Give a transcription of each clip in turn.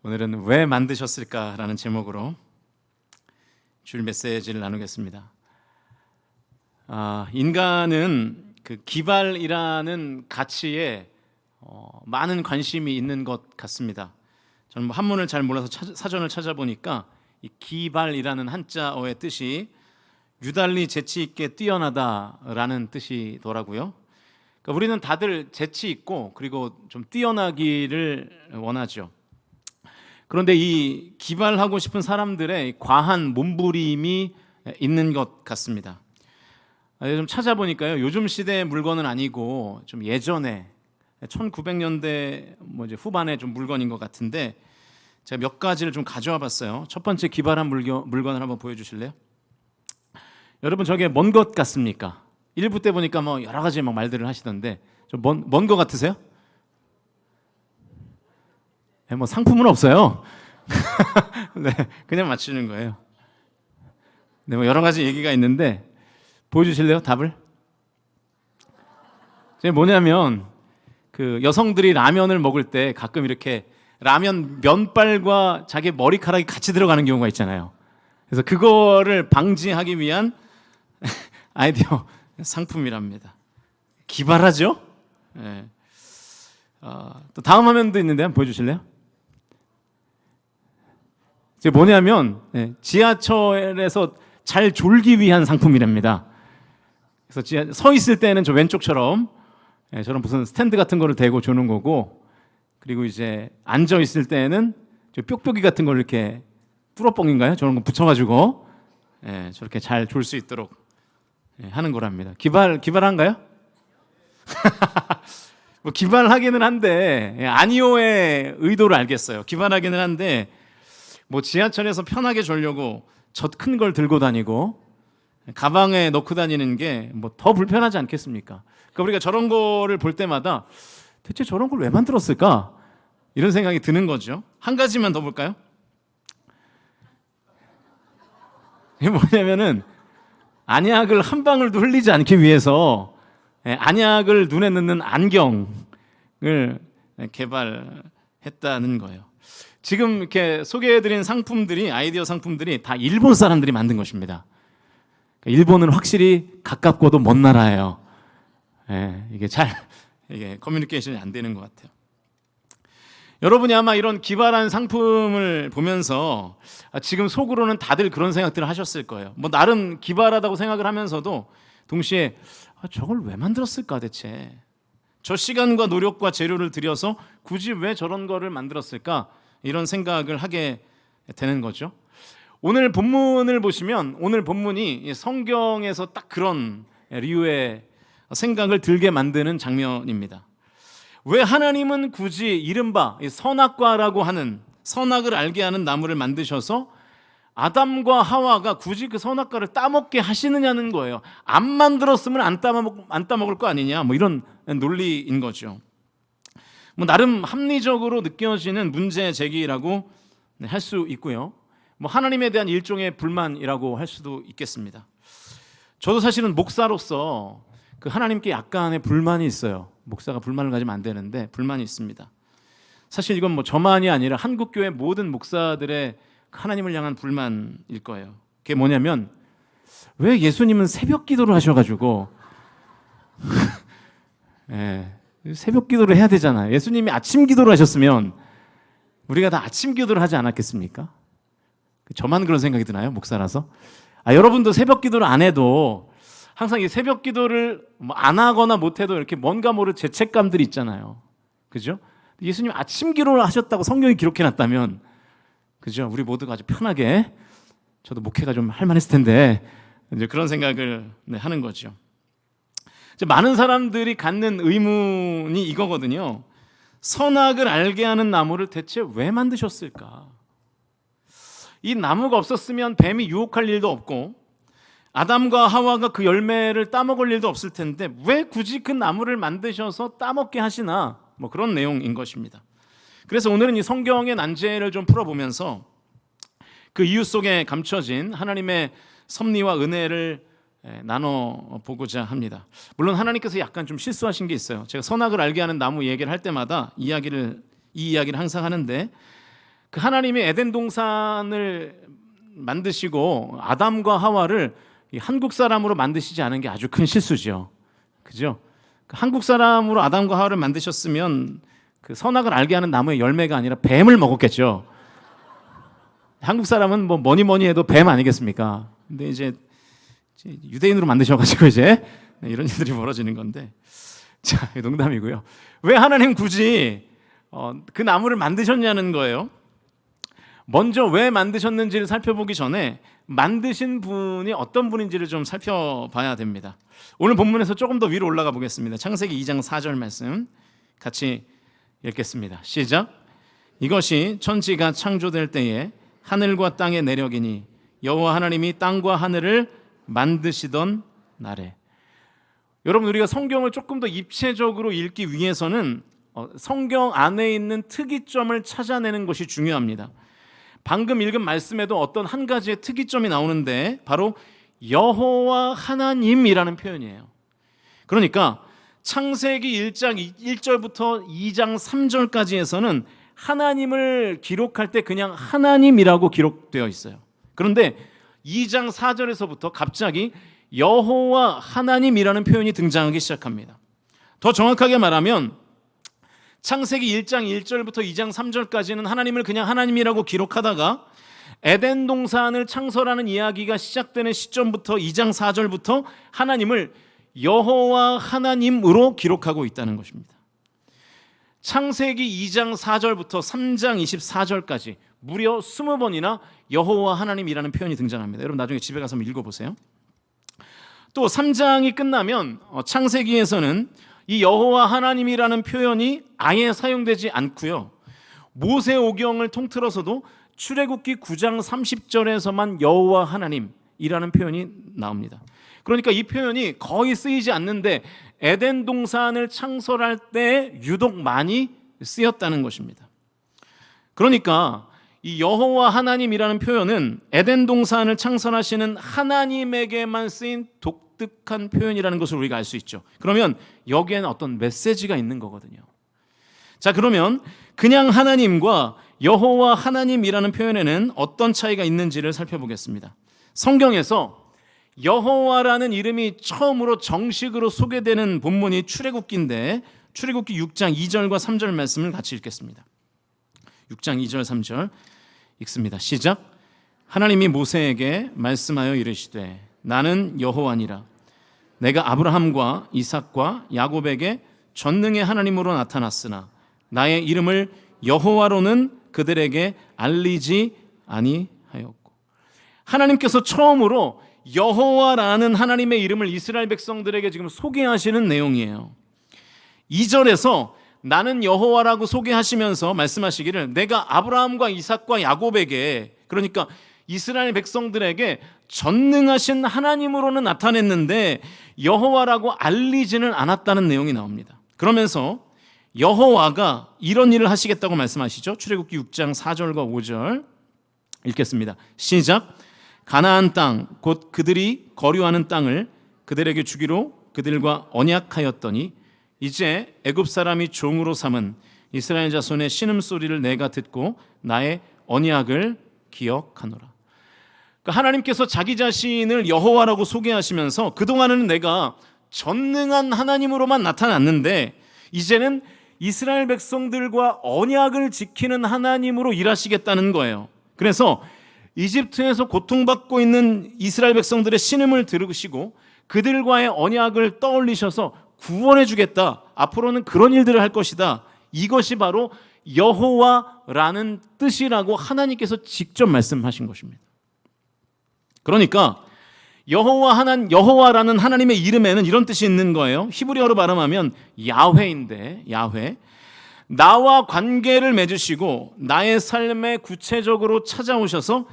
오늘은 왜 만드셨을까라는 제목으로 주일 메시지를 나누겠습니다. 인간은 그 기발이라는 가치에 많은 관심이 있는 것 같습니다. 저는 한문을 잘 몰라서 사전을 찾아보니까 이 기발이라는 한자어의 뜻이 유달리 재치 있게 뛰어나다라는 뜻이더라고요. 그러니까 우리는 다들 재치 있고 그리고 좀 뛰어나기를 원하죠. 그런데 이 기발하고 싶은 사람들의 과한 몸부림이 있는 것 같습니다. 좀 찾아보니까요, 요즘 시대의 물건은 아니고 좀 예전에 1900년대 이제 후반에 좀 물건인 것 같은데 제가 몇 가지를 좀 가져와 봤어요. 첫 번째 기발한 물건을 한번 보여주실래요? 여러분, 저게 뭔 것 같습니까? 1부 때 보니까 여러 가지 말들을 하시던데 좀 뭔 것 같으세요? 상품은 없어요. 네, 그냥 맞추는 거예요. 네, 여러 가지 얘기가 있는데 보여주실래요? 답을? 뭐냐면 그 여성들이 라면을 먹을 때 가끔 이렇게 라면 면발과 자기 머리카락이 같이 들어가는 경우가 있잖아요. 그래서 그거를 방지하기 위한 아이디어 상품이랍니다. 기발하죠? 네. 또 다음 화면도 있는데 한번 보여주실래요? 이게 뭐냐면 지하철에서 잘 졸기 위한 상품이랍니다. 그래서 서 있을 때는 저 왼쪽처럼 저런 무슨 스탠드 같은 거를 대고 조는 거고, 그리고 이제 앉아 있을 때는 저 뾱뾱이 같은 걸 이렇게 뚫어뻥인가요? 저런 거 붙여가지고 저렇게 잘 졸 수 있도록 하는 거랍니다. 기발한가요? 기발하기는 한데 아니오의 의도를 알겠어요. 기발하기는 한데 지하철에서 편하게 졸려고 저 큰 걸 들고 다니고 가방에 넣고 다니는 게 더 불편하지 않겠습니까? 그러니까 우리가 저런 거를 볼 때마다 대체 저런 걸 왜 만들었을까? 이런 생각이 드는 거죠. 한 가지만 더 볼까요? 이게 뭐냐면은 안약을 한 방울도 흘리지 않기 위해서 안약을 눈에 넣는 안경을 개발했다는 거예요. 지금 이렇게 소개해드린 상품들이, 아이디어 상품들이 다 일본 사람들이 만든 것입니다. 일본은 확실히 가깝고도 먼 나라예요. 이게 커뮤니케이션이 안 되는 것 같아요. 여러분이 아마 이런 기발한 상품을 보면서 지금 속으로는 다들 그런 생각들을 하셨을 거예요. 나름 기발하다고 생각을 하면서도 동시에 저걸 왜 만들었을까 대체? 저 시간과 노력과 재료를 들여서 굳이 왜 저런 거를 만들었을까? 이런 생각을 하게 되는 거죠. 오늘 본문을 보시면 오늘 본문이 성경에서 딱 그런 류의 생각을 들게 만드는 장면입니다. 왜 하나님은 굳이 이른바 선악과라고 하는, 선악을 알게 하는 나무를 만드셔서 아담과 하와가 굳이 그 선악과를 따먹게 하시느냐는 거예요. 안 만들었으면 안 따먹을 거 아니냐, 이런 논리인 거죠. 나름 합리적으로 느껴지는 문제 제기라고 할 수 있고요. 하나님에 대한 일종의 불만이라고 할 수도 있겠습니다. 저도 사실은 목사로서 그 하나님께 약간의 불만이 있어요. 목사가 불만을 가지면 안 되는데 불만이 있습니다. 사실 이건 저만이 아니라 한국교회 모든 목사들의 하나님을 향한 불만일 거예요. 그게 뭐냐면 왜 예수님은 새벽 기도를 하셔가지고 새벽 기도를 해야 되잖아요. 예수님이 아침 기도를 하셨으면 우리가 다 아침 기도를 하지 않았겠습니까? 저만 그런 생각이 드나요? 목사라서? 여러분도 새벽 기도를 안 해도 항상 이 새벽 기도를 안 하거나 못 해도 이렇게 뭔가 모를 죄책감들이 있잖아요. 그죠? 예수님 아침 기도를 하셨다고 성경이 기록해 놨다면, 그죠? 우리 모두가 아주 편하게, 저도 목회가 좀 할 만했을 텐데 이제 그런 생각을 하는 거죠. 많은 사람들이 갖는 의문이 이거거든요. 선악을 알게 하는 나무를 대체 왜 만드셨을까? 이 나무가 없었으면 뱀이 유혹할 일도 없고 아담과 하와가 그 열매를 따먹을 일도 없을 텐데 왜 굳이 그 나무를 만드셔서 따먹게 하시나? 그런 내용인 것입니다. 그래서 오늘은 이 성경의 난제를 좀 풀어보면서 그 이유 속에 감춰진 하나님의 섭리와 은혜를 나눠보고자 합니다. 물론 하나님께서 약간 좀 실수하신 게 있어요. 제가 선악을 알게 하는 나무 얘기를 할 때마다 이 이야기를 항상 하는데 그 하나님이 에덴 동산을 만드시고 아담과 하와를 한국 사람으로 만드시지 않은 게 아주 큰 실수죠. 그죠? 한국 사람으로 아담과 하와를 만드셨으면 그 선악을 알게 하는 나무의 열매가 아니라 뱀을 먹었겠죠. 한국 사람은 뭐 뭐니 해도 뱀 아니겠습니까? 근데 이제 유대인으로 만드셔가지고 이제 이런 일들이 벌어지는 건데, 자, 농담이고요. 왜 하나님 굳이 그 나무를 만드셨냐는 거예요. 먼저 왜 만드셨는지를 살펴보기 전에 만드신 분이 어떤 분인지를 좀 살펴봐야 됩니다. 오늘 본문에서 조금 더 위로 올라가 보겠습니다. 창세기 2장 4절 말씀 같이 읽겠습니다. 시작. 이것이 천지가 창조될 때에 하늘과 땅의 내력이니 여호와 하나님이 땅과 하늘을 만드시던 날에. 여러분, 우리가 성경을 조금 더 입체적으로 읽기 위해서는 성경 안에 있는 특이점을 찾아내는 것이 중요합니다. 방금 읽은 말씀에도 어떤 한 가지의 특이점이 나오는데 바로 여호와 하나님이라는 표현이에요. 그러니까 창세기 1장 1절부터 2장 3절까지에서는 하나님을 기록할 때 그냥 하나님이라고 기록되어 있어요. 그런데 2장 4절에서부터 갑자기 여호와 하나님이라는 표현이 등장하기 시작합니다. 더 정확하게 말하면 창세기 1장 1절부터 2장 3절까지는 하나님을 그냥 하나님이라고 기록하다가 에덴 동산을 창설하는 이야기가 시작되는 시점부터 2장 4절부터 하나님을 여호와 하나님으로 기록하고 있다는 것입니다. 창세기 2장 4절부터 3장 24절까지 무려 20번이나 여호와 하나님이라는 표현이 등장합니다. 여러분 나중에 집에 가서 한번 읽어보세요. 또 3장이 끝나면 창세기에서는 이 여호와 하나님이라는 표현이 아예 사용되지 않고요. 모세오경을 통틀어서도 출애굽기 9장 30절에서만 여호와 하나님이라는 표현이 나옵니다. 그러니까 이 표현이 거의 쓰이지 않는데 에덴 동산을 창설할 때 유독 많이 쓰였다는 것입니다. 그러니까 이 여호와 하나님이라는 표현은 에덴 동산을 창설하시는 하나님에게만 쓰인 독특한 표현이라는 것을 우리가 알 수 있죠. 그러면 여기에는 어떤 메시지가 있는 거거든요. 자, 그러면 그냥 하나님과 여호와 하나님이라는 표현에는 어떤 차이가 있는지를 살펴보겠습니다. 성경에서 여호와라는 이름이 처음으로 정식으로 소개되는 본문이 출애굽기인데 출애굽기 6장 2절과 3절 말씀을 같이 읽겠습니다. 6장 2절 3절 읽습니다. 시작. 하나님이 모세에게 말씀하여 이르시되 나는 여호와니라. 내가 아브라함과 이삭과 야곱에게 전능의 하나님으로 나타났으나 나의 이름을 여호와로는 그들에게 알리지 아니하였고. 하나님께서 처음으로 여호와라는 하나님의 이름을 이스라엘 백성들에게 지금 소개하시는 내용이에요. 2절에서 나는 여호와라고 소개하시면서 말씀하시기를 내가 아브라함과 이삭과 야곱에게, 그러니까 이스라엘 백성들에게 전능하신 하나님으로는 나타냈는데 여호와라고 알리지는 않았다는 내용이 나옵니다. 그러면서 여호와가 이런 일을 하시겠다고 말씀하시죠. 출애굽기 6장 4절과 5절 읽겠습니다. 시작. 가나안 땅 곧 그들이 거류하는 땅을 그들에게 주기로 그들과 언약하였더니 이제 애굽 사람이 종으로 삼은 이스라엘 자손의 신음소리를 내가 듣고 나의 언약을 기억하노라. 그러니까 하나님께서 자기 자신을 여호와라고 소개하시면서 그동안은 내가 전능한 하나님으로만 나타났는데 이제는 이스라엘 백성들과 언약을 지키는 하나님으로 일하시겠다는 거예요. 그래서 이집트에서 고통받고 있는 이스라엘 백성들의 신음을 들으시고 그들과의 언약을 떠올리셔서 구원해 주겠다. 앞으로는 그런 일들을 할 것이다. 이것이 바로 여호와라는 뜻이라고 하나님께서 직접 말씀하신 것입니다. 그러니까 여호와라는 하나님의 이름에는 이런 뜻이 있는 거예요. 히브리어로 발음하면 야훼인데, 야훼, 나와 관계를 맺으시고 나의 삶에 구체적으로 찾아오셔서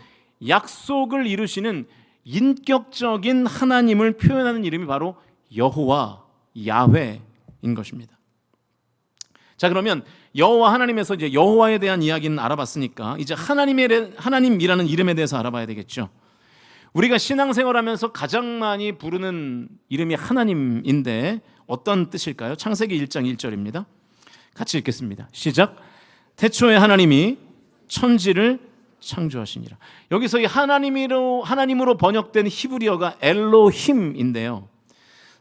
약속을 이루시는 인격적인 하나님을 표현하는 이름이 바로 여호와, 야훼인 것입니다. 자, 그러면 여호와 하나님에서 이제 여호와에 대한 이야기는 알아봤으니까 이제 하나님이라는 이름에 대해서 알아봐야 되겠죠. 우리가 신앙생활하면서 가장 많이 부르는 이름이 하나님인데 어떤 뜻일까요? 창세기 1장 1절입니다. 같이 읽겠습니다. 시작. 태초에 하나님이 천지를 창조하시니라. 여기서 이 하나님으로 번역된 히브리어가 엘로힘인데요.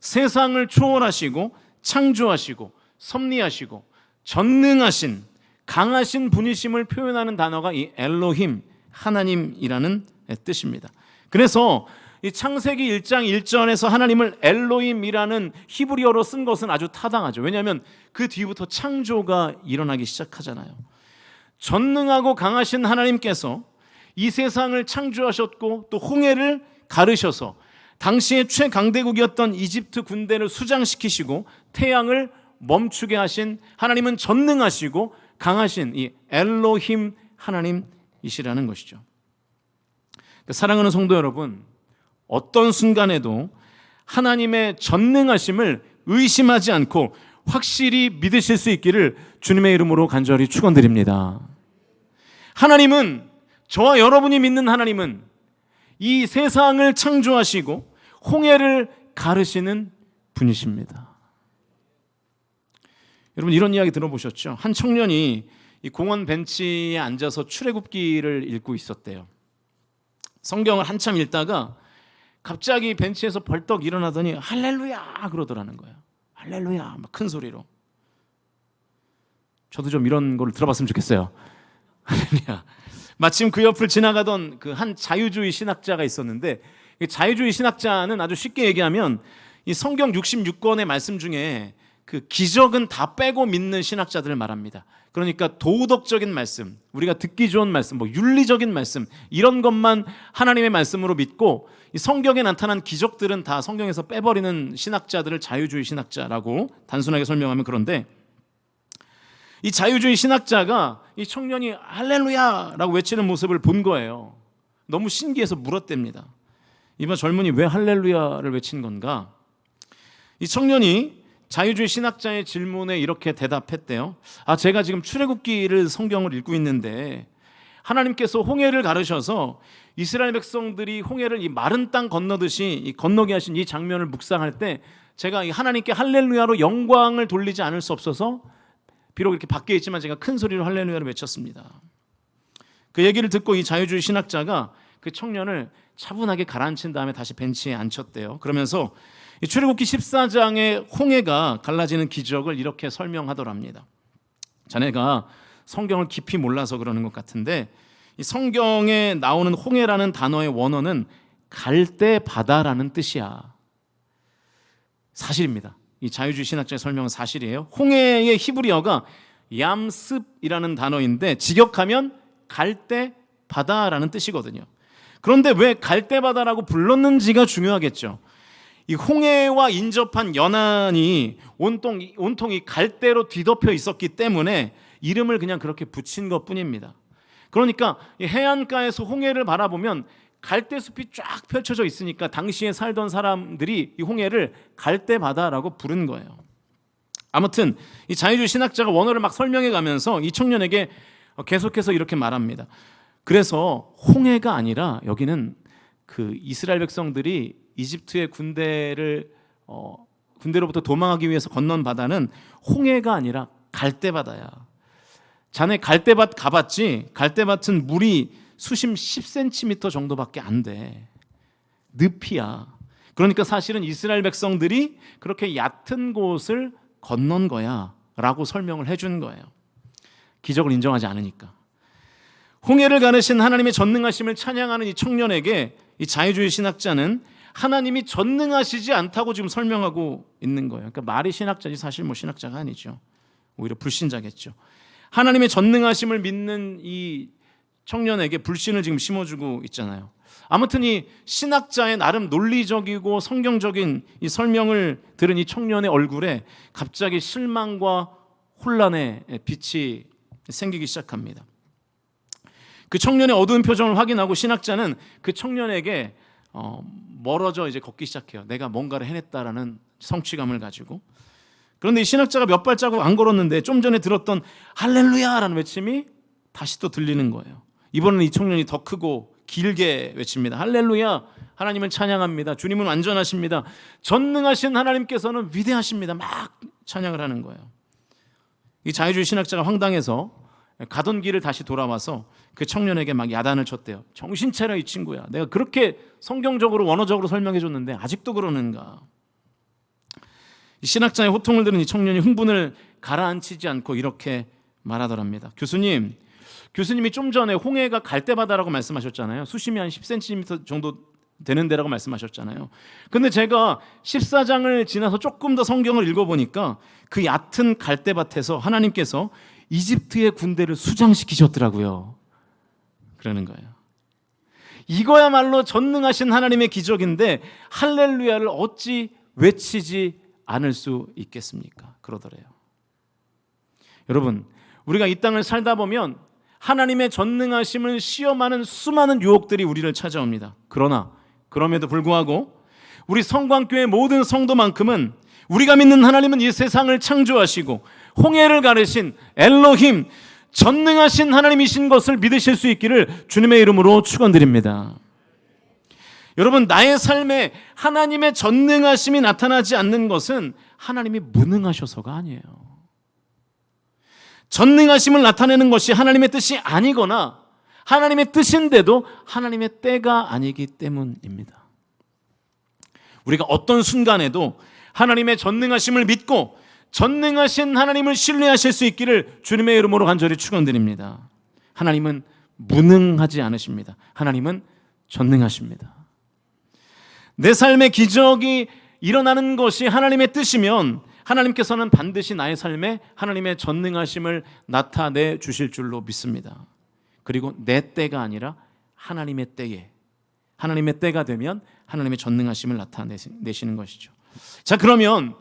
세상을 초월하시고 창조하시고 섭리하시고 전능하신 강하신 분이심을 표현하는 단어가 이 엘로힘, 하나님이라는 뜻입니다. 그래서 이 창세기 1장 1절에서 하나님을 엘로힘이라는 히브리어로 쓴 것은 아주 타당하죠. 왜냐하면 그 뒤부터 창조가 일어나기 시작하잖아요. 전능하고 강하신 하나님께서 이 세상을 창조하셨고 또 홍해를 가르셔서 당시의 최강대국이었던 이집트 군대를 수장시키시고 태양을 멈추게 하신 하나님은 전능하시고 강하신 이 엘로힘 하나님이시라는 것이죠. 사랑하는 성도 여러분, 어떤 순간에도 하나님의 전능하심을 의심하지 않고 확실히 믿으실 수 있기를 주님의 이름으로 간절히 축원드립니다. 하나님은, 저와 여러분이 믿는 하나님은 이 세상을 창조하시고 홍해를 가르시는 분이십니다. 여러분, 이런 이야기 들어보셨죠? 한 청년이 이 공원 벤치에 앉아서 출애굽기를 읽고 있었대요. 성경을 한참 읽다가 갑자기 벤치에서 벌떡 일어나더니 할렐루야 그러더라는 거예요. 할렐루야, 막 큰 소리로. 저도 좀 이런 걸 들어봤으면 좋겠어요. 할렐루야. 마침 그 옆을 지나가던 그 한 자유주의 신학자가 있었는데, 이 자유주의 신학자는 아주 쉽게 얘기하면 이 성경 66권의 말씀 중에 그 기적은 다 빼고 믿는 신학자들을 말합니다. 그러니까 도덕적인 말씀, 우리가 듣기 좋은 말씀, 뭐 윤리적인 말씀, 이런 것만 하나님의 말씀으로 믿고 이 성경에 나타난 기적들은 다 성경에서 빼버리는 신학자들을 자유주의 신학자라고 단순하게 설명하면, 그런데 이 자유주의 신학자가 이 청년이 할렐루야라고 외치는 모습을 본 거예요. 너무 신기해서 물었답니다. 이번 젊은이 왜 할렐루야를 외친 건가? 이 청년이 자유주의 신학자의 질문에 이렇게 대답했대요. 제가 지금 출애굽기를 성경을 읽고 있는데 하나님께서 홍해를 가르셔서 이스라엘 백성들이 홍해를 이 마른 땅 건너듯이 건너게 하신 이 장면을 묵상할 때 제가 이 하나님께 할렐루야로 영광을 돌리지 않을 수 없어서 비록 이렇게 밖에 있지만 제가 큰 소리로 할렐루야를 외쳤습니다. 그 얘기를 듣고 이 자유주의 신학자가 그 청년을 차분하게 가라앉힌 다음에 다시 벤치에 앉혔대요. 그러면서 출애굽기 14장의 홍해가 갈라지는 기적을 이렇게 설명하더랍니다. 자네가 성경을 깊이 몰라서 그러는 것 같은데, 이 성경에 나오는 홍해라는 단어의 원어는 갈대 바다라는 뜻이야. 사실입니다. 이 자유주의 신학자의 설명은 사실이에요. 홍해의 히브리어가 얌습이라는 단어인데 직역하면 갈대 바다라는 뜻이거든요. 그런데 왜 갈대 바다라고 불렀는지가 중요하겠죠. 이 홍해와 인접한 연안이 온통이 갈대로 뒤덮여 있었기 때문에 이름을 그냥 그렇게 붙인 것뿐입니다. 그러니까 이 해안가에서 홍해를 바라보면 갈대숲이 쫙 펼쳐져 있으니까 당시에 살던 사람들이 이 홍해를 갈대바다라고 부른 거예요. 아무튼 이 자유주의 신학자가 원어를 막 설명해 가면서 이 청년에게 계속해서 이렇게 말합니다. 그래서 홍해가 아니라 여기는 그 이스라엘 백성들이 이집트의 군대로부터 도망하기 위해서 건넌 바다는 홍해가 아니라 갈대바다야. 자네 갈대밭 가봤지? 갈대밭은 물이 수심 10cm 정도밖에 안 돼. 늪이야. 그러니까 사실은 이스라엘 백성들이 그렇게 얕은 곳을 건넌 거야 라고 설명을 해준 거예요. 기적을 인정하지 않으니까. 홍해를 가르신 하나님의 전능하심을 찬양하는 이 청년에게 이 자유주의 신학자는 하나님이 전능하시지 않다고 지금 설명하고 있는 거예요. 그러니까 말이 신학자지 사실 뭐 신학자가 아니죠. 오히려 불신자겠죠. 하나님의 전능하심을 믿는 이 청년에게 불신을 지금 심어주고 있잖아요. 아무튼 이 신학자의 나름 논리적이고 성경적인 이 설명을 들은 이 청년의 얼굴에 갑자기 실망과 혼란의 빛이 생기기 시작합니다. 그 청년의 어두운 표정을 확인하고 신학자는 그 청년에게 멀어져 이제 걷기 시작해요. 내가 뭔가를 해냈다라는 성취감을 가지고. 그런데 이 신학자가 몇 발자국 안 걸었는데 좀 전에 들었던 할렐루야라는 외침이 다시 또 들리는 거예요. 이번에는 이 청년이 더 크고 길게 외칩니다. 할렐루야, 하나님을 찬양합니다. 주님은 완전하십니다. 전능하신 하나님께서는 위대하십니다. 막 찬양을 하는 거예요. 이 자유주의 신학자가 황당해서 가던 길을 다시 돌아와서 그 청년에게 막 야단을 쳤대요. 정신 차려 이 친구야. 내가 그렇게 성경적으로 원어적으로 설명해 줬는데 아직도 그러는가. 신학자의 호통을 들은 이 청년이 흥분을 가라앉히지 않고 이렇게 말하더랍니다. 교수님이 좀 전에 홍해가 갈대바다라고 말씀하셨잖아요. 수심이 한 10cm 정도 되는 데라고 말씀하셨잖아요. 근데 제가 14장을 지나서 조금 더 성경을 읽어보니까 그 얕은 갈대밭에서 하나님께서 이집트의 군대를 수장시키셨더라고요. 그러는 거예요. 이거야말로 전능하신 하나님의 기적인데 할렐루야를 어찌 외치지 않을 수 있겠습니까? 그러더래요. 여러분, 우리가 이 땅을 살다 보면 하나님의 전능하심을 시험하는 수많은 유혹들이 우리를 찾아옵니다. 그럼에도 불구하고 우리 성광교회 모든 성도만큼은 우리가 믿는 하나님은 이 세상을 창조하시고 홍해를 가르신 엘로힘, 전능하신 하나님이신 것을 믿으실 수 있기를 주님의 이름으로 축원드립니다. 여러분, 나의 삶에 하나님의 전능하심이 나타나지 않는 것은 하나님이 무능하셔서가 아니에요. 전능하심을 나타내는 것이 하나님의 뜻이 아니거나 하나님의 뜻인데도 하나님의 때가 아니기 때문입니다. 우리가 어떤 순간에도 하나님의 전능하심을 믿고 전능하신 하나님을 신뢰하실 수 있기를 주님의 이름으로 간절히 축원드립니다. 하나님은 무능하지 않으십니다. 하나님은 전능하십니다. 내 삶의 기적이 일어나는 것이 하나님의 뜻이면 하나님께서는 반드시 나의 삶에 하나님의 전능하심을 나타내 주실 줄로 믿습니다. 그리고 내 때가 아니라 하나님의 때에, 하나님의 때가 되면 하나님의 전능하심을 나타내시는 것이죠. 자, 그러면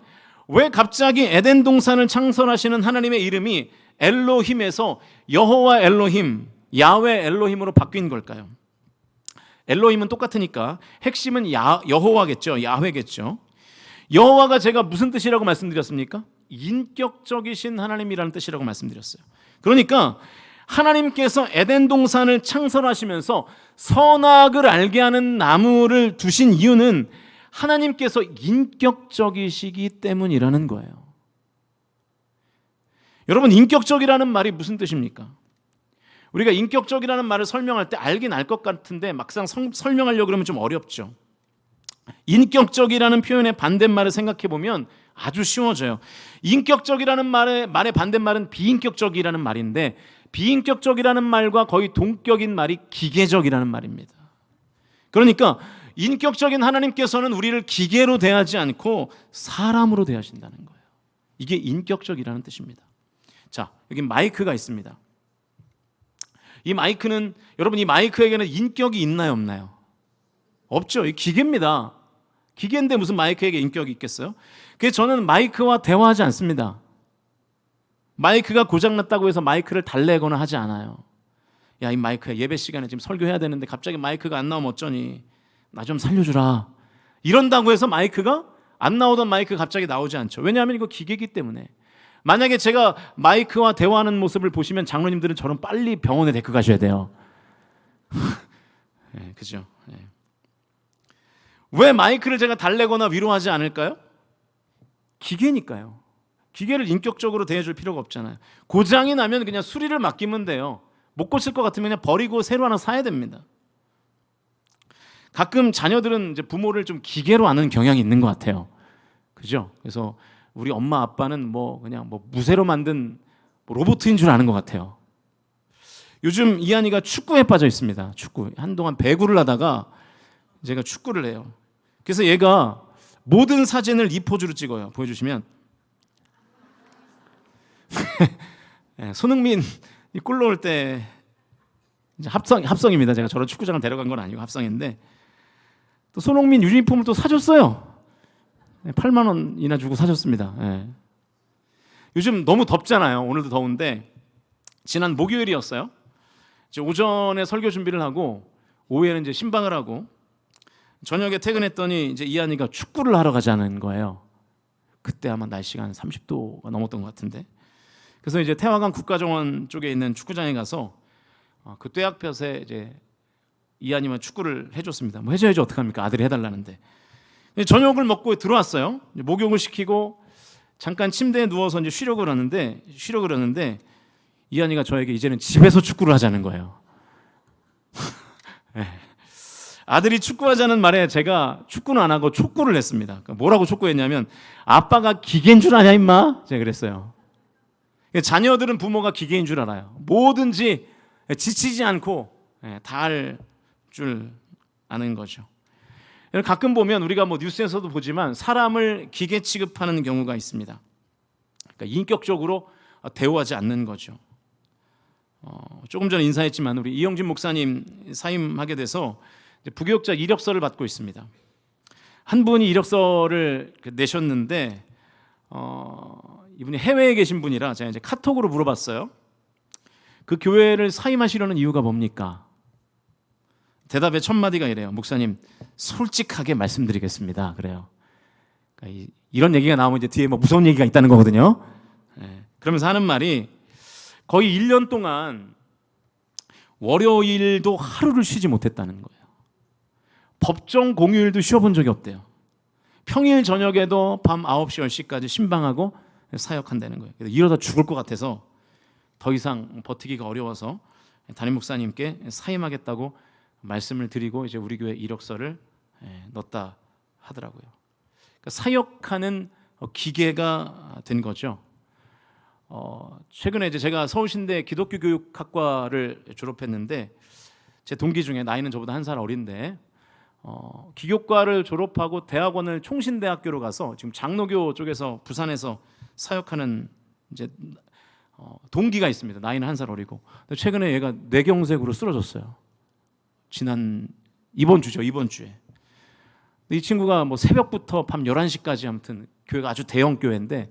왜 갑자기 에덴 동산을 창설하시는 하나님의 이름이 엘로힘에서 여호와 엘로힘, 야훼 엘로힘으로 바뀐 걸까요? 엘로힘은 똑같으니까 핵심은 여호와겠죠. 야훼겠죠. 여호와가 제가 무슨 뜻이라고 말씀드렸습니까? 인격적이신 하나님이라는 뜻이라고 말씀드렸어요. 그러니까 하나님께서 에덴 동산을 창설하시면서 선악을 알게 하는 나무를 두신 이유는 하나님께서 인격적이시기 때문이라는 거예요. 여러분, 인격적이라는 말이 무슨 뜻입니까? 우리가 인격적이라는 말을 설명할 때 알긴 알 것 같은데 막상 설명하려고 그러면 좀 어렵죠. 인격적이라는 표현의 반대말을 생각해 보면 아주 쉬워져요. 인격적이라는 말의 반대말은 비인격적이라는 말인데 비인격적이라는 말과 거의 동격인 말이 기계적이라는 말입니다. 그러니까 인격적인 하나님께서는 우리를 기계로 대하지 않고 사람으로 대하신다는 거예요. 이게 인격적이라는 뜻입니다. 자, 여기 마이크가 있습니다. 이 마이크는, 여러분, 이 마이크에게는 인격이 있나요, 없나요? 없죠. 이 기계입니다. 기계인데 무슨 마이크에게 인격이 있겠어요? 그래서 저는 마이크와 대화하지 않습니다. 마이크가 고장났다고 해서 마이크를 달래거나 하지 않아요. 야, 이 마이크야, 예배 시간에 지금 설교해야 되는데 갑자기 마이크가 안 나오면 어쩌니? 나 좀 살려주라. 이런다고 해서 마이크가 안 나오던 마이크 갑자기 나오지 않죠. 왜냐하면 이거 기계이기 때문에. 만약에 제가 마이크와 대화하는 모습을 보시면 장로님들은 저는 빨리 병원에 데리고 가셔야 돼요. 네, 그죠? 네. 왜 마이크를 제가 달래거나 위로하지 않을까요? 기계니까요. 기계를 인격적으로 대해줄 필요가 없잖아요. 고장이 나면 그냥 수리를 맡기면 돼요. 못 고칠 것 같으면 그냥 버리고 새로 하나 사야 됩니다. 가끔 자녀들은 이제 부모를 좀 기계로 아는 경향이 있는 것 같아요. 그죠? 그래서 우리 엄마 아빠는 그냥 무쇠로 만든 로봇인 줄 아는 것 같아요. 요즘 이한이가 축구에 빠져 있습니다. 축구. 한동안 배구를 하다가 제가 축구를 해요. 그래서 얘가 모든 사진을 이 포즈로 찍어요. 보여주시면 손흥민 골 넣을 때 이제 합성입니다. 제가 저런 축구장을 데려간 건 아니고 합성인데 또 손흥민 유니폼을 또 사줬어요. 8만 원이나 주고 사줬습니다. 네. 요즘 너무 덥잖아요. 오늘도 더운데 지난 목요일이었어요. 이제 오전에 설교 준비를 하고 오후에는 이제 신방을 하고 저녁에 퇴근했더니 이제 이한이가 축구를 하러 가자는 거예요. 그때 아마 날씨가 한 30도가 넘었던 것 같은데. 그래서 이제 태화강 국가정원 쪽에 있는 축구장에 가서 그 떼약볕에 이제 이한이만 축구를 해줬습니다. 해줘야지 어떡합니까? 아들이 해달라는데. 저녁을 먹고 들어왔어요. 목욕을 시키고 잠깐 침대에 누워서 이제 쉬려고 그러는데 이한이가 저에게 이제는 집에서 축구를 하자는 거예요. 네. 아들이 축구하자는 말에 제가 축구는 안 하고 촉구를 했습니다. 그러니까 뭐라고 촉구했냐면 아빠가 기계인 줄 아냐 임마? 제가 그랬어요. 자녀들은 부모가 기계인 줄 알아요. 뭐든지 지치지 않고 다 할 줄 아는 거죠. 가끔 보면 우리가 뭐 뉴스에서도 보지만 사람을 기계 취급하는 경우가 있습니다. 그러니까 인격적으로 대우하지 않는 거죠. 조금 전에 인사했지만 우리 이영진 목사님 사임하게 돼서 부교육자 이력서를 받고 있습니다. 한 분이 이력서를 내셨는데 이분이 해외에 계신 분이라 제가 이제 카톡으로 물어봤어요. 그 교회를 사임하시려는 이유가 뭡니까? 대답의 첫 마디가 이래요. 목사님, 솔직하게 말씀드리겠습니다. 그래요. 그러니까 이런 얘기가 나오면 이제 뒤에 뭐 무서운 얘기가 있다는 거거든요. 그러면서 하는 말이 거의 1년 동안 월요일도 하루를 쉬지 못했다는 거예요. 법정 공휴일도 쉬어본 적이 없대요. 평일 저녁에도 밤 9시, 10시까지 신방하고 사역한다는 거예요. 이러다 죽을 것 같아서 더 이상 버티기가 어려워서 담임 목사님께 사임하겠다고 말씀을 드리고 이제 우리 교회 이력서를 넣었다 하더라고요. 그러니까 사역하는 기계가 된 거죠. 최근에 이제 제가 서울신대 기독교 교육학과를 졸업했는데 제 동기 중에 나이는 저보다 한 살 어린데 기교과를 졸업하고 대학원을 총신대학교로 가서 지금 장로교 쪽에서 부산에서 사역하는 이제 동기가 있습니다. 나이는 한 살 어리고. 근데 최근에 얘가 뇌경색으로 쓰러졌어요. 이번 주죠. 이번 주에. 이 친구가 뭐 새벽부터 밤 11시까지 아무튼 교회가 아주 대형 교회인데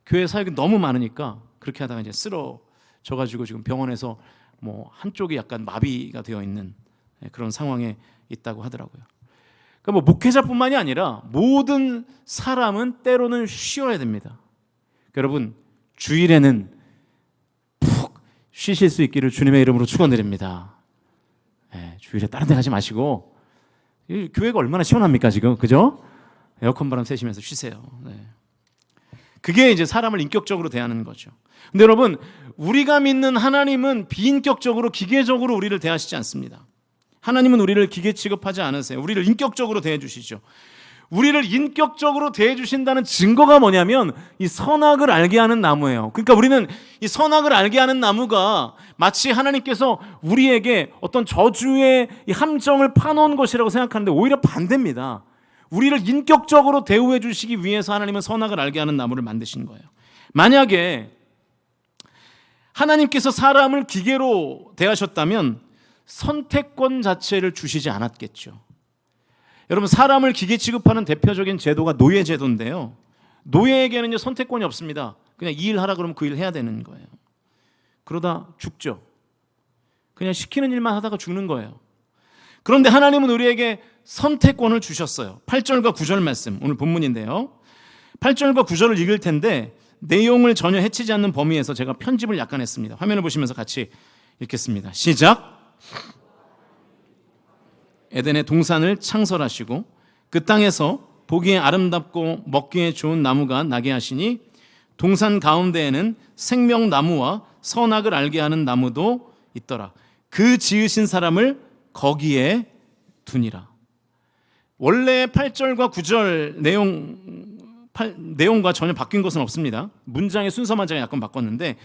교회 사역이 너무 많으니까 그렇게 하다가 이제 쓰러져 가지고 지금 병원에서 뭐 한쪽이 약간 마비가 되어 있는 그런 상황에 있다고 하더라고요. 그러니까 뭐 목회자뿐만이 아니라 모든 사람은 때로는 쉬어야 됩니다. 여러분, 주일에는 푹 쉬실 수 있기를 주님의 이름으로 축원드립니다. 주일에 다른 데 가지 마시고 교회가 얼마나 시원합니까 지금, 그죠? 에어컨 바람 쐬시면서 쉬세요. 그게 이제 사람을 인격적으로 대하는 거죠. 근데 여러분, 우리가 믿는 하나님은 비인격적으로 기계적으로 우리를 대하시지 않습니다. 하나님은 우리를 기계 취급하지 않으세요. 우리를 인격적으로 대해 주시죠. 우리를 인격적으로 대해 주신다는 증거가 뭐냐면 이 선악을 알게 하는 나무예요. 그러니까 우리는 이 선악을 알게 하는 나무가 마치 하나님께서 우리에게 어떤 저주의 이 함정을 파놓은 것이라고 생각하는데 오히려 반대입니다. 우리를 인격적으로 대우해 주시기 위해서 하나님은 선악을 알게 하는 나무를 만드신 거예요. 만약에 하나님께서 사람을 기계로 대하셨다면 선택권 자체를 주시지 않았겠죠. 여러분, 사람을 기계 취급하는 대표적인 제도가 노예 제도인데요. 노예에게는 선택권이 없습니다. 그냥 이 일 하라 그러면 그 일 해야 되는 거예요. 그러다 죽죠. 그냥 시키는 일만 하다가 죽는 거예요. 그런데 하나님은 우리에게 선택권을 주셨어요. 8절과 9절 말씀, 오늘 본문인데요. 8절과 9절을 읽을 텐데 내용을 전혀 해치지 않는 범위에서 제가 편집을 약간 했습니다. 화면을 보시면서 같이 읽겠습니다. 시작. 에덴의 동산을 창설하시고 그 땅에서 보기에 아름답고 먹기에 좋은 나무가 나게 하시니 동산 가운데에는 생명나무와 선악을 알게 하는 나무도 있더라. 그 지으신 사람을 거기에 두니라. 원래 8절과 9절 내용과 전혀 바뀐 것은 없습니다. 문장의 순서만 제가 약간 바꿨는데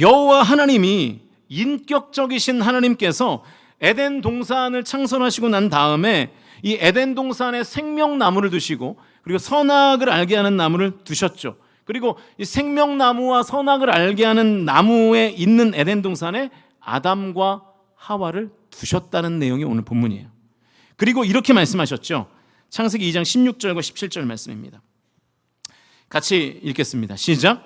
여호와 하나님이 인격적이신 하나님께서 에덴 동산을 창설하시고 난 다음에 이 에덴 동산에 생명나무를 두시고 그리고 선악을 알게 하는 나무를 두셨죠. 그리고 이 생명나무와 선악을 알게 하는 나무에 있는 에덴 동산에 아담과 하와를 두셨다는 내용이 오늘 본문이에요. 그리고 이렇게 말씀하셨죠. 창세기 2장 16절과 17절 말씀입니다. 같이 읽겠습니다. 시작.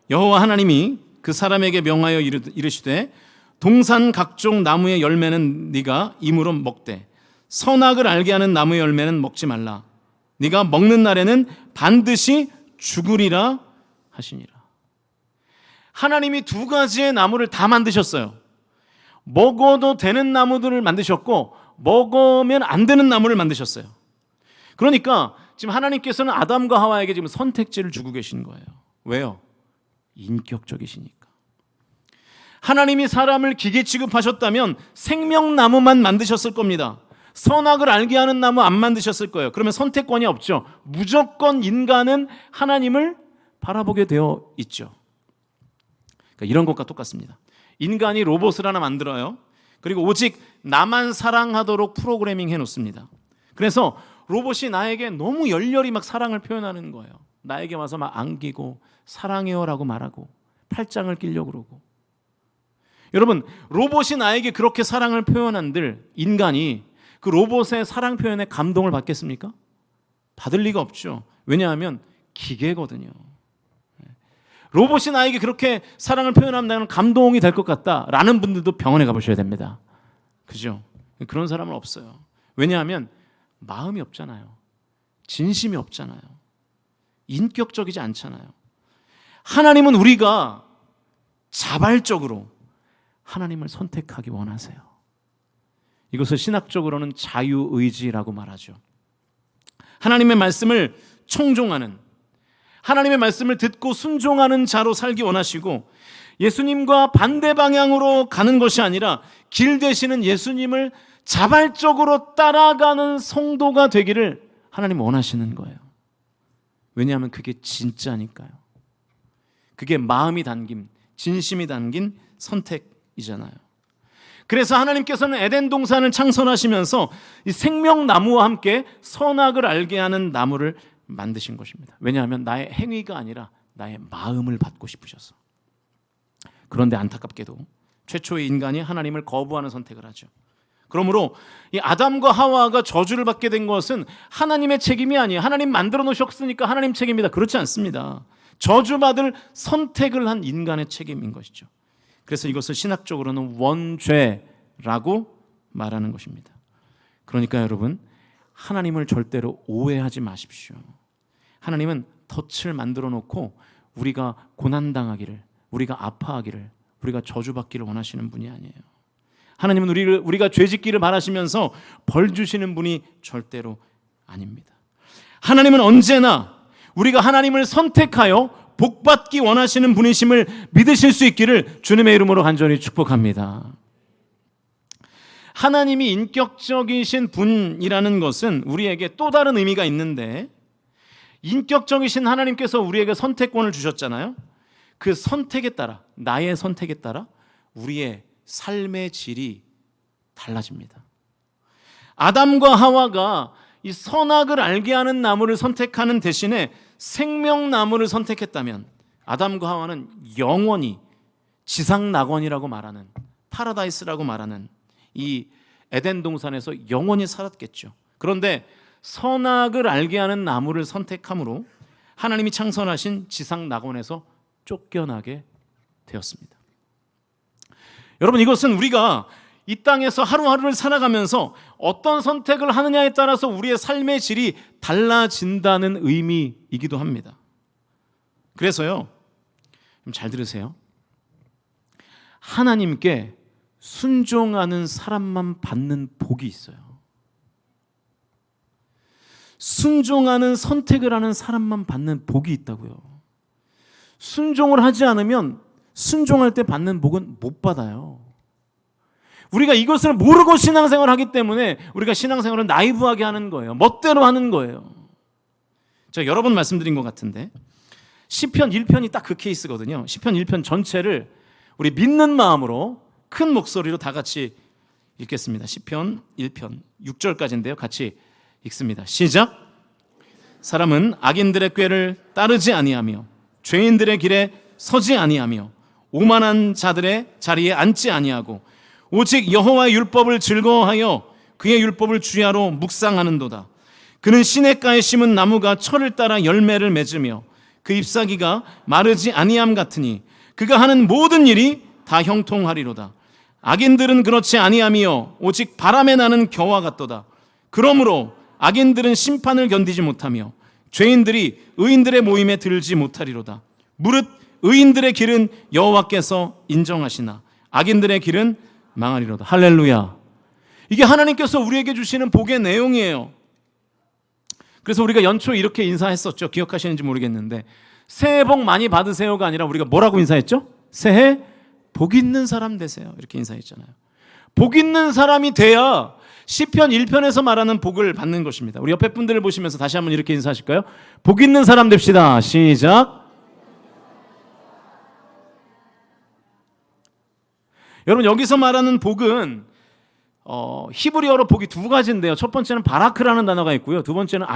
여호와 하나님이 그 사람에게 명하여 이르시되 동산 각종 나무의 열매는 네가 임으로 먹되 선악을 알게 하는 나무의 열매는 먹지 말라. 네가 먹는 날에는 반드시 죽으리라 하시니라. 하나님이 두 가지의 나무를 다 만드셨어요. 먹어도 되는 나무들을 만드셨고 먹으면 안 되는 나무를 만드셨어요. 그러니까 지금 하나님께서는 아담과 하와에게 지금 선택지를 주고 계신 거예요. 왜요? 인격적이시니까. 하나님이 사람을 기계 취급하셨다면 생명나무만 만드셨을 겁니다. 선악을 알게 하는 나무 안 만드셨을 거예요. 그러면 선택권이 없죠. 무조건 인간은 하나님을 바라보게 되어 있죠. 그러니까 이런 것과 똑같습니다. 인간이 로봇을 하나 만들어요. 그리고 오직 나만 사랑하도록 프로그래밍 해놓습니다. 그래서 로봇이 나에게 너무 열렬히 막 사랑을 표현하는 거예요. 나에게 와서 막 안기고 사랑해요라고 말하고 팔짱을 끼려고 그러고. 여러분, 로봇이 나에게 그렇게 사랑을 표현한들 인간이 그 로봇의 사랑 표현에 감동을 받겠습니까? 받을 리가 없죠. 왜냐하면 기계거든요. 로봇이 나에게 그렇게 사랑을 표현하면 나는 감동이 될 것 같다라는 분들도 병원에 가보셔야 됩니다. 그죠? 그런 사람은 없어요. 왜냐하면 마음이 없잖아요. 진심이 없잖아요. 인격적이지 않잖아요. 하나님은 우리가 자발적으로 하나님을 선택하기 원하세요. 이것을 신학적으로는 자유의지라고 말하죠. 하나님의 말씀을 청종하는, 하나님의 말씀을 듣고 순종하는 자로 살기 원하시고, 예수님과 반대 방향으로 가는 것이 아니라 길 되시는 예수님을 자발적으로 따라가는 성도가 되기를 하나님 원하시는 거예요. 왜냐하면 그게 진짜니까요. 그게 마음이 담긴, 진심이 담긴 선택이잖아요. 그래서 하나님께서는 에덴 동산을 창설하시면서 이 생명나무와 함께 선악을 알게 하는 나무를 만드신 것입니다. 왜냐하면 나의 행위가 아니라 나의 마음을 받고 싶으셔서. 그런데 안타깝게도 최초의 인간이 하나님을 거부하는 선택을 하죠. 그러므로 이 아담과 하와가 저주를 받게 된 것은 하나님의 책임이 아니에요. 하나님 만들어 놓으셨으니까 하나님 책임이다. 그렇지 않습니다. 저주받을 선택을 한 인간의 책임인 것이죠. 그래서 이것을 신학적으로는 원죄라고 말하는 것입니다. 그러니까 여러분, 하나님을 절대로 오해하지 마십시오. 하나님은 덫을 만들어 놓고 우리가 고난당하기를, 우리가 아파하기를, 우리가 저주받기를 원하시는 분이 아니에요. 하나님은 우리가 죄짓기를 바라시면서 벌 주시는 분이 절대로 아닙니다. 하나님은 언제나 우리가 하나님을 선택하여 복받기 원하시는 분이심을 믿으실 수 있기를 주님의 이름으로 간절히 축복합니다. 하나님이 인격적이신 분이라는 것은 우리에게 또 다른 의미가 있는데, 인격적이신 하나님께서 우리에게 선택권을 주셨잖아요. 그 선택에 따라, 나의 선택에 따라 우리의 삶의 질이 달라집니다. 아담과 하와가 이 선악을 알게 하는 나무를 선택하는 대신에 생명나무를 선택했다면 아담과 하와는 영원히 지상낙원이라고 말하는, 파라다이스라고 말하는 이 에덴 동산에서 영원히 살았겠죠. 그런데 선악을 알게 하는 나무를 선택함으로 하나님이 창설하신 지상낙원에서 쫓겨나게 되었습니다. 여러분, 이것은 우리가 이 땅에서 하루하루를 살아가면서 어떤 선택을 하느냐에 따라서 우리의 삶의 질이 달라진다는 의미이기도 합니다. 그래서요, 잘 들으세요. 하나님께 순종하는 사람만 받는 복이 있어요. 순종하는 선택을 하는 사람만 받는 복이 있다고요. 순종을 하지 않으면 순종할 때 받는 복은 못 받아요. 우리가 이것을 모르고 신앙생활을 하기 때문에 우리가 신앙생활을 나이브하게 하는 거예요. 멋대로 하는 거예요. 제가 여러 번 말씀드린 것 같은데 시편 1편이 딱 그 케이스거든요. 시편 1편 전체를 우리 믿는 마음으로 큰 목소리로 다 같이 읽겠습니다. 시편 1편 6절까지인데요. 같이 읽습니다. 시작. 사람은 악인들의 꾀를 따르지 아니하며 죄인들의 길에 서지 아니하며 오만한 자들의 자리에 앉지 아니하고 오직 여호와의 율법을 즐거워하여 그의 율법을 주야로 묵상하는도다. 그는 시냇가에 심은 나무가 철을 따라 열매를 맺으며 그 잎사귀가 마르지 아니함 같으니 그가 하는 모든 일이 다 형통하리로다. 악인들은 그렇지 아니하며 오직 바람에 나는 겨와 같도다. 그러므로 악인들은 심판을 견디지 못하며 죄인들이 의인들의 모임에 들지 못하리로다. 무릇 의인들의 길은 여호와께서 인정하시나 악인들의 길은 망하리로다. 할렐루야. 이게 하나님께서 우리에게 주시는 복의 내용이에요. 그래서 우리가 연초에 이렇게 인사했었죠. 기억하시는지 모르겠는데 새해 복 많이 받으세요가 아니라 우리가 뭐라고 인사했죠? 새해 복 있는 사람 되세요. 이렇게 인사했잖아요. 복 있는 사람이 돼야 시편 1편에서 말하는 복을 받는 것입니다. 우리 옆에 분들을 보시면서 다시 한번 이렇게 인사하실까요? 복 있는 사람 됩시다. 시작. 여러분, 여기서 말하는 복은 히브리어로 복이 두 가지인데요. 첫 번째는 바라크라는 단어가 있고요. 두 번째는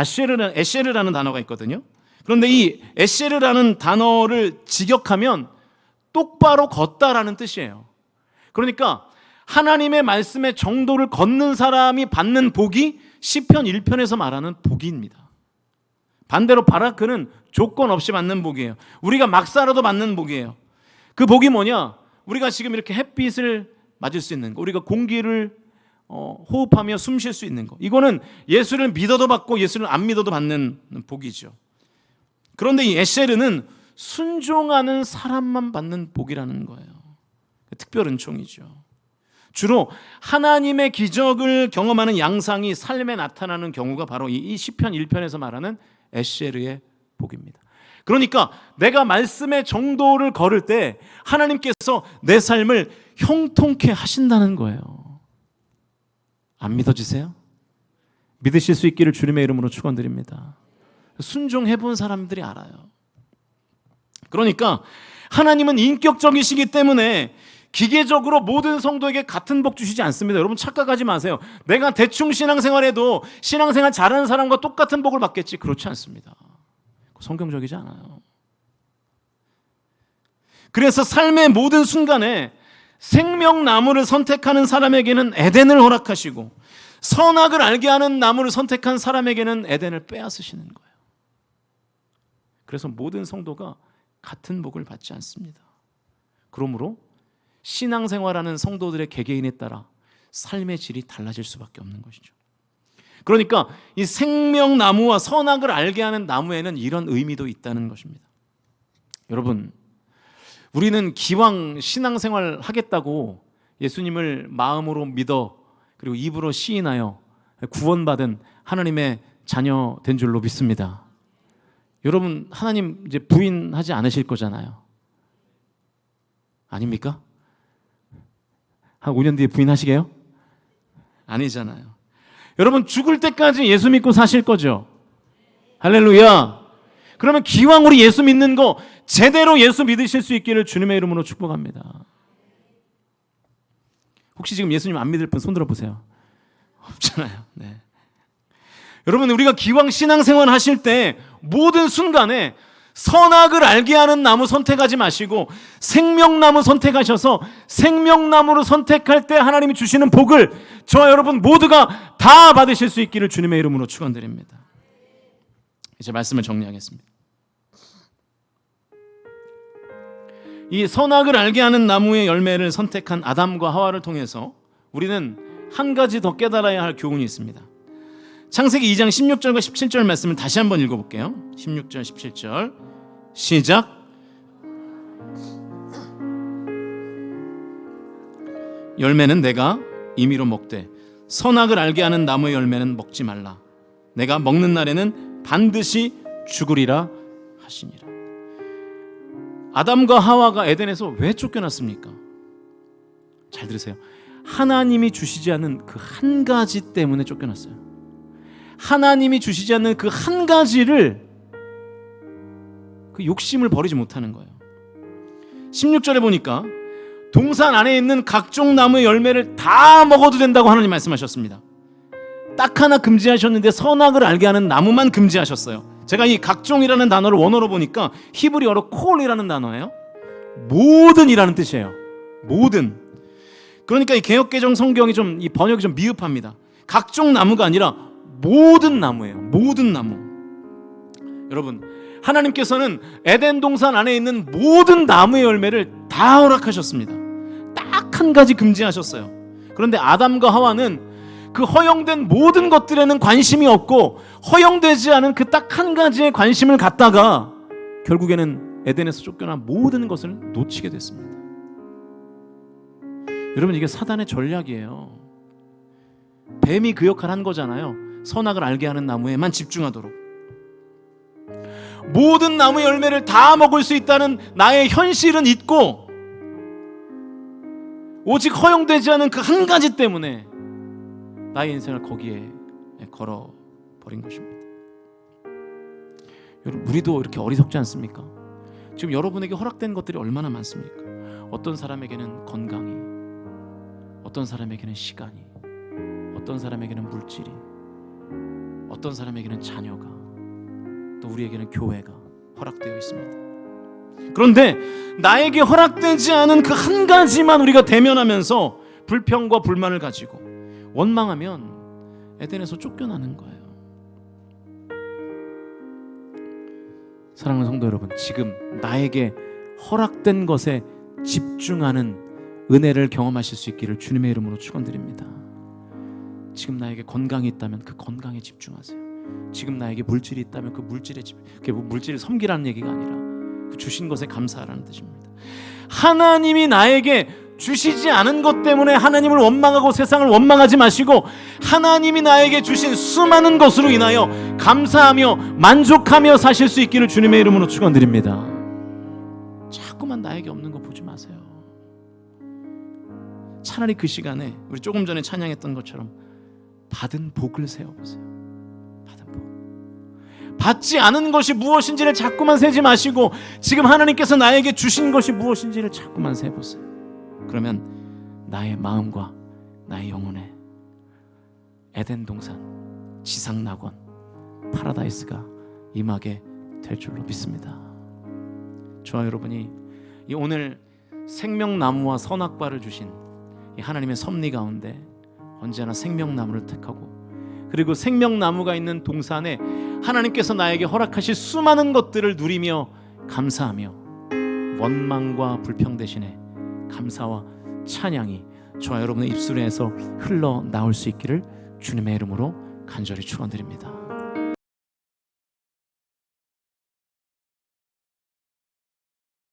에쉐르라는 단어가 있거든요. 그런데 이 에쉐르라는 단어를 직역하면 똑바로 걷다라는 뜻이에요. 그러니까 하나님의 말씀의 정도를 걷는 사람이 받는 복이 시편 1편에서 말하는 복입니다. 반대로 바라크는 조건 없이 받는 복이에요. 우리가 막 살아도 받는 복이에요. 그 복이 뭐냐? 우리가 지금 이렇게 햇빛을 맞을 수 있는 거, 우리가 공기를 호흡하며 숨 쉴 수 있는 거, 이거는 예수를 믿어도 받고 예수를 안 믿어도 받는 복이죠. 그런데 이 에쉐르는 순종하는 사람만 받는 복이라는 거예요. 특별 은총이죠. 주로 하나님의 기적을 경험하는 양상이 삶에 나타나는 경우가 바로 이 시편 1편에서 말하는 에쉐르의 복입니다. 그러니까 내가 말씀의 정도를 걸을 때 하나님께서 내 삶을 형통케 하신다는 거예요. 안 믿어지세요? 믿으실 수 있기를 주님의 이름으로 축원드립니다. 순종해 본 사람들이 알아요. 그러니까 하나님은 인격적이시기 때문에 기계적으로 모든 성도에게 같은 복 주시지 않습니다. 여러분, 착각하지 마세요. 내가 대충 신앙생활해도 신앙생활 잘하는 사람과 똑같은 복을 받겠지, 그렇지 않습니다. 성경적이지 않아요. 그래서 삶의 모든 순간에 생명나무를 선택하는 사람에게는 에덴을 허락하시고 선악을 알게 하는 나무를 선택한 사람에게는 에덴을 빼앗으시는 거예요. 그래서 모든 성도가 같은 복을 받지 않습니다. 그러므로 신앙생활하는 성도들의 개개인에 따라 삶의 질이 달라질 수밖에 없는 것이죠. 그러니까 이 생명나무와 선악을 알게 하는 나무에는 이런 의미도 있다는 것입니다. 여러분, 우리는 기왕 신앙생활 하겠다고 예수님을 마음으로 믿어 그리고 입으로 시인하여 구원받은 하나님의 자녀 된 줄로 믿습니다. 여러분, 하나님 이제 부인하지 않으실 거잖아요. 아닙니까? 한 5년 뒤에 부인하시게요? 아니잖아요. 여러분, 죽을 때까지 예수 믿고 사실 거죠? 할렐루야. 그러면 기왕 우리 예수 믿는 거 제대로 예수 믿으실 수 있기를 주님의 이름으로 축복합니다. 혹시 지금 예수님 안 믿을 분 손 들어보세요. 없잖아요. 네. 여러분, 우리가 기왕 신앙생활 하실 때 모든 순간에 선악을 알게 하는 나무 선택하지 마시고 생명나무 선택하셔서 생명나무로 선택할 때 하나님이 주시는 복을 저와 여러분 모두가 다 받으실 수 있기를 주님의 이름으로 축원드립니다. 이제 말씀을 정리하겠습니다. 이 선악을 알게 하는 나무의 열매를 선택한 아담과 하와를 통해서 우리는 한 가지 더 깨달아야 할 교훈이 있습니다. 창세기 2장 16절과 17절 말씀을 다시 한번 읽어볼게요. 16절 17절 시작. 열매는 내가 임의로 먹되 선악을 알게 하는 나무의 열매는 먹지 말라. 내가 먹는 날에는 반드시 죽으리라 하시니라. 아담과 하와가 에덴에서 왜 쫓겨났습니까? 잘 들으세요. 하나님이 주시지 않는 그 한 가지 때문에 쫓겨났어요. 하나님이 주시지 않는 그 한 가지를, 그 욕심을 버리지 못하는 거예요. 16절에 보니까 동산 안에 있는 각종 나무의 열매를 다 먹어도 된다고 하나님 말씀하셨습니다. 딱 하나 금지하셨는데 선악을 알게 하는 나무만 금지하셨어요. 제가 이 각종이라는 단어를 원어로 보니까 히브리어로 콜이라는 단어예요. 모든이라는 뜻이에요. 모든. 그러니까 이 개역개정 성경이 좀 이 번역이 좀 미흡합니다. 각종 나무가 아니라 모든 나무예요. 모든 나무. 여러분, 하나님께서는 에덴 동산 안에 있는 모든 나무의 열매를 다 허락하셨습니다. 딱 한 가지 금지하셨어요. 그런데 아담과 하와는 그 허용된 모든 것들에는 관심이 없고 허용되지 않은 그 딱 한 가지에 관심을 갖다가 결국에는 에덴에서 쫓겨난 모든 것을 놓치게 됐습니다. 여러분, 이게 사단의 전략이에요. 뱀이 그 역할을 한 거잖아요. 선악을 알게 하는 나무에만 집중하도록. 모든 나무 열매를 다 먹을 수 있다는 나의 현실은 있고 오직 허용되지 않은 그 한 가지 때문에 나의 인생을 거기에 걸어버린 것입니다. 여러분, 우리도 이렇게 어리석지 않습니까? 지금 여러분에게 허락된 것들이 얼마나 많습니까? 어떤 사람에게는 건강이, 어떤 사람에게는 시간이, 어떤 사람에게는 물질이, 어떤 사람에게는 자녀가, 또 우리에게는 교회가 허락되어 있습니다. 그런데 나에게 허락되지 않은 그 한 가지만 우리가 대면하면서 불평과 불만을 가지고 원망하면 에덴에서 쫓겨나는 거예요. 사랑하는 성도 여러분, 지금 나에게 허락된 것에 집중하는 은혜를 경험하실 수 있기를 주님의 이름으로 축원드립니다. 지금 나에게 건강이 있다면 그 건강에 집중하세요. 지금 나에게 물질이 있다면 그 물질에 그게 물질을 섬기라는 얘기가 아니라 그 주신 것에 감사하라는 뜻입니다. 하나님이 나에게 주시지 않은 것 때문에 하나님을 원망하고 세상을 원망하지 마시고 하나님이 나에게 주신 수많은 것으로 인하여 감사하며 만족하며 사실 수 있기를 주님의 이름으로 축원드립니다. 자꾸만 나에게 없는 거 보지 마세요. 차라리 그 시간에 우리 조금 전에 찬양했던 것처럼 받은 복을 세워보세요. 받은 복. 받지 않은 것이 무엇인지를 자꾸만 세지 마시고 지금 하나님께서 나에게 주신 것이 무엇인지를 자꾸만 세보세요. 그러면 나의 마음과 나의 영혼에 에덴 동산, 지상 낙원, 파라다이스가 임하게 될 줄로 믿습니다. 저와 여러분이 이 오늘 생명나무와 선악과를 주신 이 하나님의 섭리 가운데 언제나 생명나무를 택하고 그리고 생명나무가 있는 동산에 하나님께서 나에게 허락하실 수많은 것들을 누리며 감사하며 원망과 불평 대신에 감사와 찬양이 저와 여러분의 입술에서 흘러나올 수 있기를 주님의 이름으로 간절히 축원드립니다.